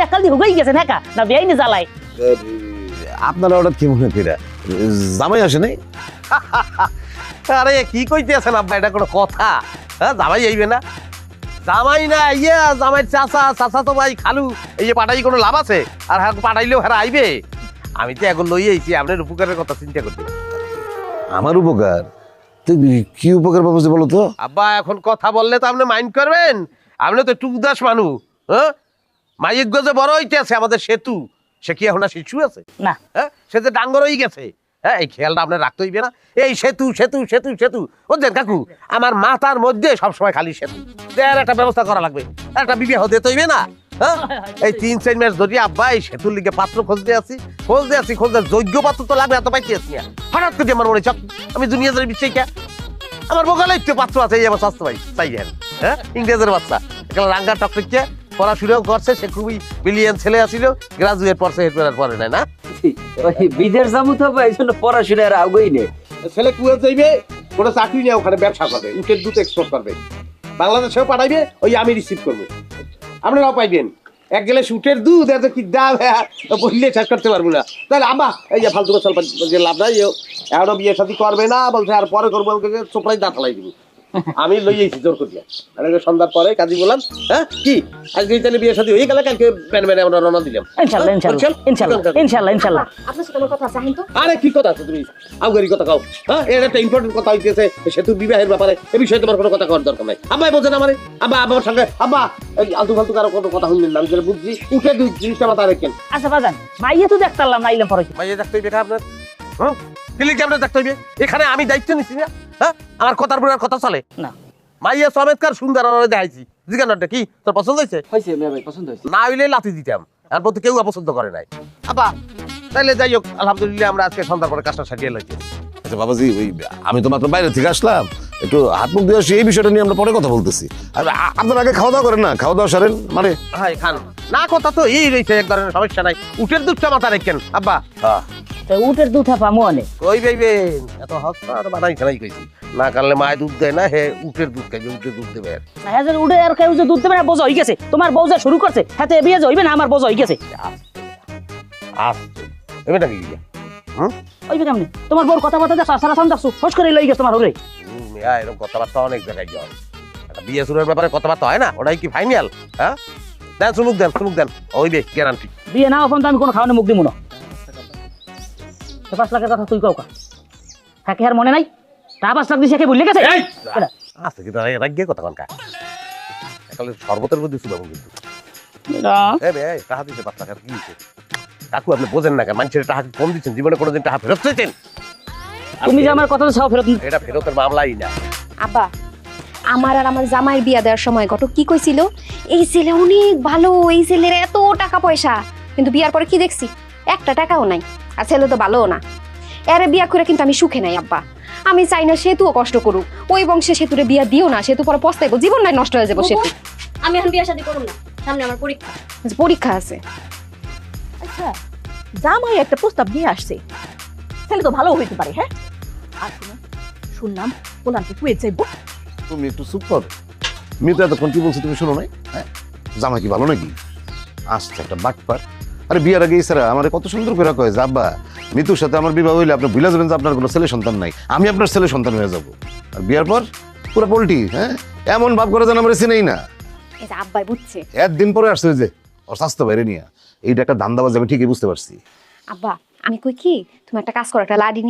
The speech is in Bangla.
একাল দিয়ে হুগাই গেছে নাকা না বেআইনি জ্বালায়। আপনারা ওটা কি মনে কইরা জামাই আসে নাই? আরে কি কইতে আছেন আব্বা, এটা কোনো কথা? হ্যাঁ, জামাই আইবে না? জামাই না ইয়ে জামাই চাচা তো ভাই খালু এই যে পাঠাই কোনো লাভ আছে? আর হ্যাঁ পাঠাইলেও হ্যাঁ আইবে। আমি তো এখন লই আইছি, আপনার উপকারের কথা চিন্তা করতে। আমার উপকার? তুই কি উপকার পাবো বলো তো? আব্বা এখন কথা বললে তো আপনি মাইন্ড করবেন? আপনি তো টুকদাস মানুষ। হ্যাঁ, মাইক গজে বড় হইতে আছে আমাদের সেতু, সে কি এখন আর শিশু আছে? না হ্যাঁ, সে যে ডাঙ্গর হয়ে গেছে। হ্যাঁ, এই খেয়ালটা আপনার রাখতে হইবে না? এই সেতু সেতু সেতু সেতু বুঝলেন কাকু, আমার মাথার মধ্যে সবসময় খালি সেতু। এর একটা ব্যবস্থা করা লাগবে, একটা বিবাহ দিতে হইবে না? হ্যাঁ, এই 3-4 মাস ধরে আব্বা এই সেতুর লিগে পাত্র খুঁজতে আছি যোগ্য পাত্র তো লাগবে, এত পাইতে আছি না। হঠাৎ করে আমার মনে চাপ আমি দুনিয়া ধরে বিশ্বাস কে আমার বোকালে একটু পাত্র আছে, এই আমার স্বাস্থ্য ভাই চাই। হ্যাঁ, ইংরেজের বাচ্চা এখানে রাঙ্গা টকটকে পড়াশোনাও করছে, সে খুবই ব্রিলিয়ান্ট ছেলে আসিল, গ্রাজুয়েট পড়ছে, হেড পড়ে নাই না। ওই বিদেশ যাবো তো এই জন্য পড়াশোনার আগুই নেই। ছেলে কুয়েত যাইবে, কোনো চাকরি নেই, ওখানে ব্যবসা করবে, উটের দুধ এক্সপোর্ট করবে, বাংলাদেশেও পাঠাইবে, ওই আমি রিসিভ করবো, আপনারাও পাইবেন। এক গেলে উটের দুধ এত কি দাম বললে শেষ করতে পারবো না। তাহলে আম্মা এই যে ফালতু কথা যে লাভ নাই, এখনো বিয়ে শাদী করবে না বলছে, আর পরে করবো চোপড়াই দাঁত ফেলাই দিব। আমি লই আইছি জোর করিয়া, সন্ধ্যার পরে কাজী বললাম, হ্যাঁ কি আজকে তাহলে বিয়ে শাদী হয়ে গেলে কালকে প্যান প্যানে আমরা রওনা দিলাম। ইনশাআল্লাহ ইনশাআল্লাহ ইনশাআল্লাহ ইনশাআল্লাহ ইনশাআল্লাহ। আপনার সাথে আমার কথা আছে এখন তো। আরে কি কথা আছে তুমি আউগারি কথা কও? হ্যাঁ, এটা একটা ইম্পর্টেন্ট কথা হইতেছে সেতু বিবাহের ব্যাপারে, এ বিষয়ে তোমার কোনো কথা করার দরকার নাই। আব্বাই বলছেন আমারে, আব্বা আমার সঙ্গে আব্বা এই আলতু ফালতু কারো কোনো কথা শুনলেন না, আমি যেটা বুঝছি উঠে দুই জিনিসটা মাথা রাখেন। আচ্ছা বাজান মাইয়া তো দেখতাম না, আইলাম পরে। মাইয়া দেখতে হইবে আপনার, হ্যাঁ ফিলিংটা আপনার দেখতে হইবে। এখানে আমি দায়িত্ব নিচ্ছি না, হ্যাঁ আমার কথার উপর আর কথা চলে না। মাইয়া চমৎকার সুন্দর দেখাইছি, জিজ্ঞাসাটা কি তোর পছন্দ হয়েছে? হয়েছে মিয়া ভাই, পছন্দ হয়েছে। না হইলে লাথি দিতাম, আর প্রতি কেউ অপছন্দ করে নাই। আব্বা তাইলে যাই হোক, আলহামদুলিল্লাহ আমরা আজকে সন্ধ্যার পরে কাজটা সারিয়ে লইছি। আচ্ছা বাবাজি, ওই আমি তো মাত্র বাইরে থেকে আসলাম, একটু হাত মুখ দিয়ে আসি, এই বিষয়টা নিয়ে আমরা পরে কথা বলতেছি। আর আপনার আগে খাওয়া দাওয়া করেন না? খাওয়া দাওয়া সারেন মানে? হ্যাঁ খান না, কথা তো এই রয়েছে, এক ধরনের সমস্যা নাই। উটের দুধটা মাথা রেখেন আব্বা। হ্যাঁ, তো উটের দুধ পামু অনেক। কই ভাইবেন এত হস্তা বানাই খেলাই কইছি না, কারণে মায় দুধ দেয় না, হে উটের দুধ খাইবে, উটের দুধ দেবে। না হ্যাঁ উঠে আর কেউ যে দুধ দেবে না, বোঝা হয়ে গেছে। তোমার বউ যা শুরু করছে হাতে বিয়ে হইবে না, আমার বোঝা হয়ে গেছে। আসছে এমনি নাকি হুম ওইবে কেমনি তোমার বউর কথাবার্তা যা সারা সান দেখছো ফস করে লই গেছে তোমার ওরে। এরকম কথাবার্তা অনেক জায়গায় হয়, একটা বিয়ে শুরুর ব্যাপারে কথাবার্তা হয় না, ওটাই কি ফাইনাল? হ্যাঁ দেন সুমুক দেন ওইবে গ্যারান্টি। বিয়ে না এখন তো আমি কোনো খাওয়ানো মুখ দিব না। 5 লাখের কথা তুই কাউকা হ্যাঁ কি আর মনে নাই? তা 5 লাখ দিয়ে সে ভুলে গেছে। আচ্ছা কি তারা রাখিয়ে কথা কনকা একালে শরবতের মধ্যে শুধাবো কিন্তু টাকা দিতে 5 লাখ, আর কি হয়েছে কাকু আপনি বোঝেন না, মানুষের টাকা কম দিচ্ছেন, জীবনে কোনোদিন টাকা ফেরত চেয়েছেন? তুমি যে আমার কথা সব ফেরত। এটা ফেরতের মামলাই না। আব্বা আমার আর আমার জামাই বিয়া দেওয়ার সময় ঘটক কি কইছিল, এই ছেলে অনেক ভালো, এই ছেলের এত টাকা পয়সা, কিন্তু বিয়ার পরে কি দেখছি, একটা টাকাও নাই, আর ছেলে তো ভালোও না। এরে বিয়া করে কিন্তু আমি সুখে নাই আব্বা। আমি চাই না সেতুও কষ্ট করুক, ওই বংশে সেতুরে বিয়া দিও না, সেতু পরে পস্তাইবো, জীবন নাই নষ্ট হয়ে যাবো সেতু। আমি এখন বিয়ে শাদী করব না, সামনে আমার পরীক্ষা। পরীক্ষা আছে। আচ্ছা জামাই একটা প্রস্তাব নিয়ে আসছে, ছেলে তো ভালো হইতে পারে। হ্যাঁ আর শুনলাম পোলানকে কুয়েত যাইব। তুমি একটু চুপ করো, মেয়ে তো এতক্ষণ কি বলছো তুমি শোনো নাই? হ্যাঁ, জামাই কি ভালো নাকি? আসছে একটা বাটপার। আরে বিয়ার আগে স্যার আমার কত সুন্দর করে কয় যে আব্বা মৃত্যুর সাথে আমার বিবাহ হইলে আপনি ভুলে যাবেন যে আপনার কোনো ছেলে সন্তান নাই, আমি আপনার ছেলে সন্তান হয়ে যাবো। আর বিয়ার পর পুরো পোল্টি, হ্যাঁ এমন ভাব করে যেন আমার চিনেই না। এই যে আব্বাই বুঝছে। একদিন পরে আসছে যে ওর স্বাস্থ্য বাইরে নিয়ে, এইটা একটা ধান্দাবাজ, আমি ঠিকই বুঝতে পারছি। আব্বা আমি কই কি, তুমি একটা কাজ করো, একটা লাডি নিয়ে